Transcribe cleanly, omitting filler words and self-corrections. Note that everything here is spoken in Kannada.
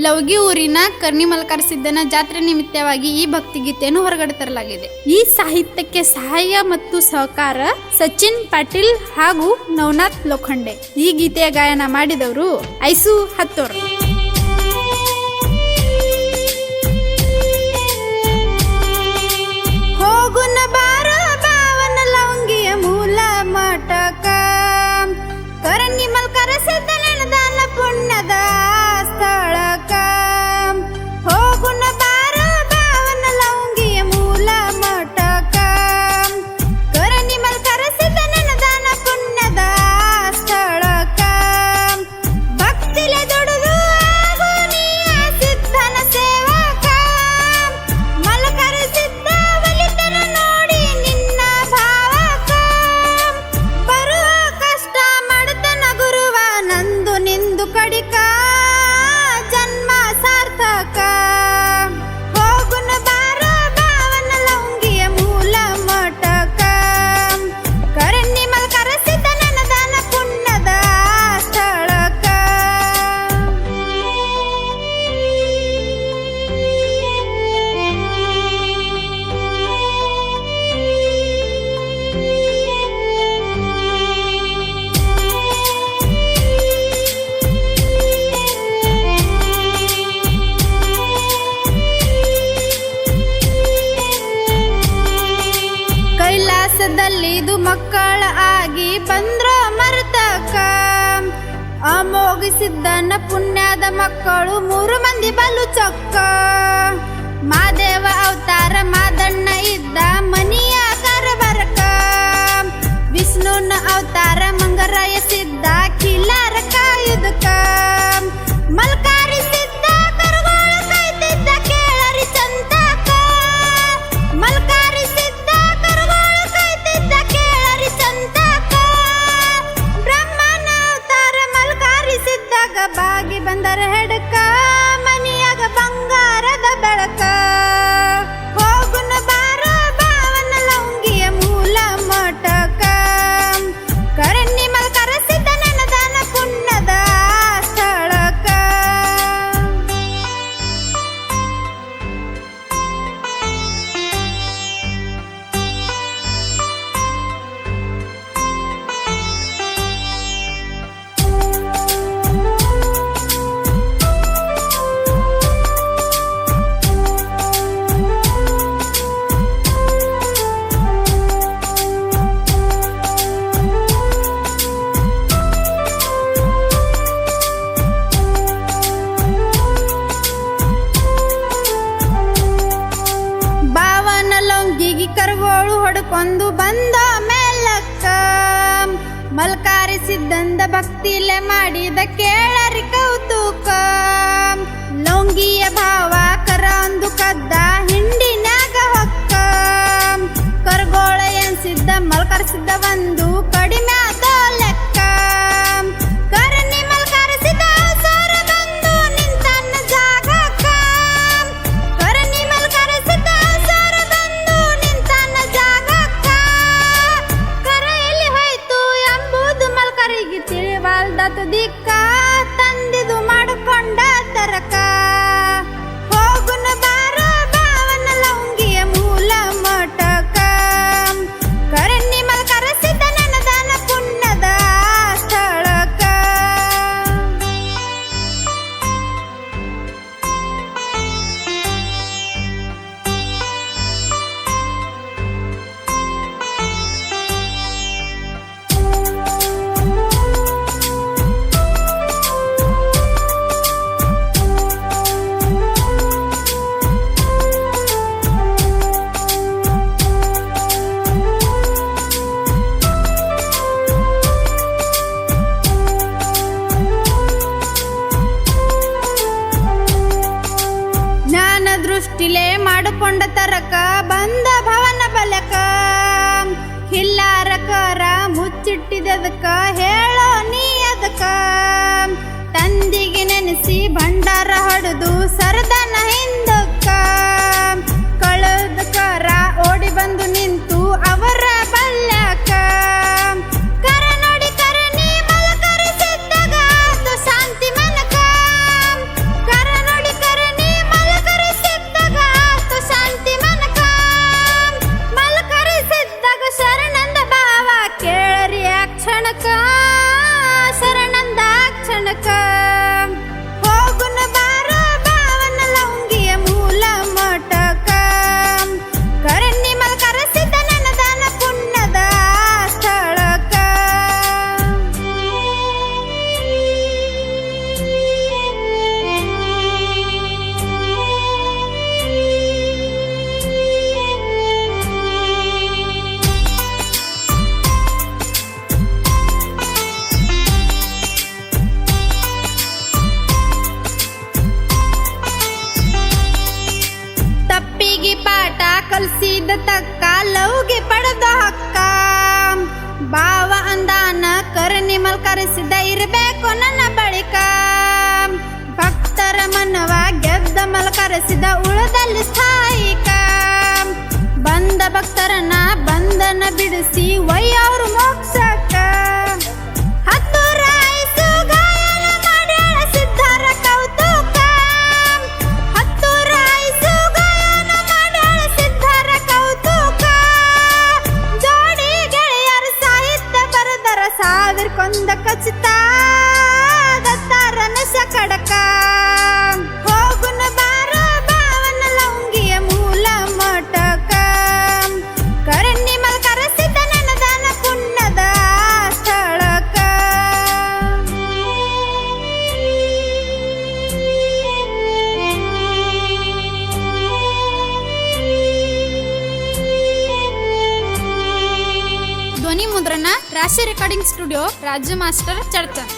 ಲವಗಿ ಊರಿನ ಕರ್ನಿಮಲ್ಕಾರ ಸಿದ್ದನ ಜಾತ್ರೆ ನಿಮಿತ್ತವಾಗಿ ಈ ಭಕ್ತಿಗೀತೆಯನ್ನು ಹೊರಗಡೆ ತರಲಾಗಿದೆ. ಈ ಸಾಹಿತ್ಯಕ್ಕೆ ಸಹಾಯ ಮತ್ತು ಸಹಕಾರ ಸಚಿನ್ ಪಾಟೀಲ್ ಹಾಗೂ ನವನಾಥ್ ಲೋಖಂಡೆ. ಈ ಗೀತೆಯ ಗಾಯನ ಮಾಡಿದವರು ಐಸು ಹತ್ತೋರ್. ಹೋಗುನ ಬಾರ ಬಾವನ ಲವಂಗಿಯ ಮೂಲ ಮಠಕ ಕರ್ನಿಮಲ್ಕಾರ ಸಿದ್ದನ ದಾನ ಪುಣ್ಯದ ಸ್ಥಳಕ. ಹೋಗುನ ಬಾರ ಬಾವನ ಲವಂಗಿಯ ಮೂಲ ಮಠಕ ಕರ್ನಿಮಲ್ಕಾರ ಸಿದ್ದನ ದಾನ ಪುಣ್ಯದ ಸ್ಥಳಕ. ಭಕ್ತಿಲೆ ದುಡಿದು ಆಗು ನೀಯ ಸಿದ್ದನ ಸೇವಕ. ಮಲ್ಕರ ಸಿದ್ದ ಒಲಿತನ ನೋಡಿ ನಿನ್ನ ಭಾವಕ. ಬರುವ ಕಷ್ಟ ಮಾಡ್ತನ ಗುರುವ ನಂದು ನಿಂದು ಕಡಿಕ ಜನ್ಮ ಸಾರ್ಥಕ. ಹೋಗುನ ಬಾರ ಬಾವನ ಲವಂಗಿಯ ಮೂಲ ಮಠಕ ಕರ್ನಿಮಲ್ಕಾರ ಸಿದ್ದನ ದಾನ ಪುಣ್ಯದ ಸ್ಥಳಕ. ಕೈಲಾಸದಲ್ಲಿದು ಮಕ್ಕಳ ಆಗಿ ಬಂದ್ರ ಮರ್ತಕ. ಅಮೋಘಿಸಿದ್ದನ ಪುಣ್ಯದ ಮಕ್ಕಳು 3 ಮಂದಿ ಬಲು ಚೊಕ್ಕ. ಮಾದೇವ ಅವತಾರ ಮಾದಣ್ಣ ಇದ್ದ ಮನಿಯ ಕರಬರಕ. ವಿಷ್ಣುನ ಅವತಾರ ಮಂಗರಾಯ ಸಿದ್ದ ಕಿಲಾರ ಕಾಯುದಕ. ಮಲ್ಕಾರಿ ಸಿದ್ದ ಕರುಗೋಳ ಕೈತಿದ್ದ ಕೇಳರಿ ಚಂತಕ. ಮಲ್ಕಾರಿ ಸಿದ್ದ ಕರುಗೋಳ ಕೈತಿದ್ದ ಕೇಳರಿ ಚಂತಕ. ಬ್ರಹ್ಮನ ಅವತಾರ ಮಲ್ಕಾರಿ ಸಿದ್ದಾಗ ಬಾಗಿ ಬಂದರ ಹೆಡಕ. ಮನಿಯಾಗ ಬಂಗಾರದ ಬೆಳಕ. ಹೋಗುನ ಬಾರ ಬಾವನ ಲವಂಗಿಯ ಮೂಲ ಮಠಕ ಕರ್ನಿಮಲ್ಕಾರ ಸಿದ್ದನ ದಾನ ಪುಣ್ಯದ ಸ್ಥಳಕ. ಬಾವನ ಲವಂಗಿಗೆ ಕರುಗೋಳು ಹೊಡ್ಕೊಂಡು ಬಂದ ಮೇಲಕ್ಕ. ಮಲ್ಕಾರಿ ಸಿದ್ದಂದ ಭಕ್ತಿಲೆ ಮಾಡಿದ ಕೇಳರಿ ಕೌತುಕ. ಲವಂಗಿಯ ಭಾವ ಕರ ಒಂದು ಕದ್ದ ಹಿಂಡಿನಾಗ ಹೊಕ್ಕ. ಕರುಗೋಳ ಎನ್ಸಿದ್ದ ಮಲ್ಕಾರ ಸಿದ್ದ ಒಂದು ಕಡಿಮೆ ಆದ ಲೆಕ್ಕ. ಕರ್ನಿಮಲ್ಕಾರ ಸಿದ್ದ ಅವಸರ ಬಂದು ನಿಂತನ್ನ ಜಾಗಕ್ಕ. ಕರ್ನಿಮಲ್ಕಾರ ಸಿದ್ದ ಅವಸರ ಬಂದು ನಿಂತನ್ನ ಜಾಗಕ್ಕ. ಕರ ಎಲ್ಲಿ ಹೋಯ್ತು ಎಂಬುದು ಮಲ್ಕರಿಗೆ ತಿಳಿವಲ್ದತು ದಿಕ್ಕ. ತಂದಿದು ಮಾಡಿಕೊಂಡ ತರಕ. ಹೋಗುನ ಬಾರ ಬಾವನ ಲವಂಗಿಯ ಮೂಲ ಮಠಕ ಕರ್ನಿಮಲ್ಕಾರ ಸಿದ್ದನ ದಾನ ಪುಣ್ಯದ ಸ್ಥಳಕ. ಜ್ಞಾನ ದೃಷ್ಟಿಲೆ ಮಾಡಿಕೊಂಡ ತರಕ ಬಂದ ಭವನ ಬಲಕ. ಹಿಲ್ಲಾರಕರ ಮುಚ್ಚಿಟ್ಟಿದದಕ ಹೇಳೋ ನೀ ಅದಕ. ತಂದಿಗೆ ನೆನೆಸಿ ಭಂಡಾರ ಹೊಡೆದು ಸರದನ ಹಿಂದಕ್ಕ. ಕಳೆದ ಕರ ಓಡಿ ಬಂದು ನಿಂತು ಅವರ ಬಲ್ಯಕ. ಕರ ನೋಡಿ ಕರ ನೀ ಮಲ್ಕರಿ ಸಿದ್ದಾಗ ಅದು ಶಾಂತಿ ಮನಕ. ಕರ ನೋಡಿ ಕಲ್ಸಿದ ತಕ್ಕ ಲೌಗೆ ಪಡೆದ ಹಕ್ಕ ಬಾವ ಅಂದಾನ ಕರ್ನಿಮಲ್ ಕರೆಸಿದ ಇರಬೇಕು ನನ್ನ ಬಳಿಕ ಭಕ್ತರ ಮನವ ಗೆದ್ದ ಮಲ್ ಕರೆಸಿದ ಉಳದಲ್ಲಿ ಸ್ಥಾಯಿಕ ಬಂದ ಭಕ್ತರನ್ನ ಬಂಧನ ಬಿಡಿಸಿ ಒಯ್ಯವರು ಮೋಕ್ಷಕ್ಕ ಹತ್ತೂರ ಐಸು ಗಾಯನ ಮಾಡ್ಯಾಳ ಸಿದ್ಧರ ಕೌತುಕ ಹತ್ತೂರ ಐಸು ಗಾಯನ ಮಾಡ್ಯಾಳ ಸಿದ್ಧರ ಕೌತುಕ ಜೋಡಿ ಗೆಳೆಯರ ಸಾಹಿತ್ಯ ಬರೆದರ ಸಾವಿರಕ್ಕೊಂದ ಖಚಿತ ದತ್ತಾರ ನಶ ಕಡಕ ಹೋಗುನ ಬಾರ ಭಾವನ ಲೌಂಗಿಯ ಮೂಲ ಮಟಕ ಕರ್ನಿಮಲ್ ಕರೆಸಿದ ನೆನದಾನ ಪುಣ್ಯದ ಸ್ಥಳಕ ಧ್ವನಿ ಮುದ್ರಣ ರಾಶಿ recording studio Raju master Chadchan.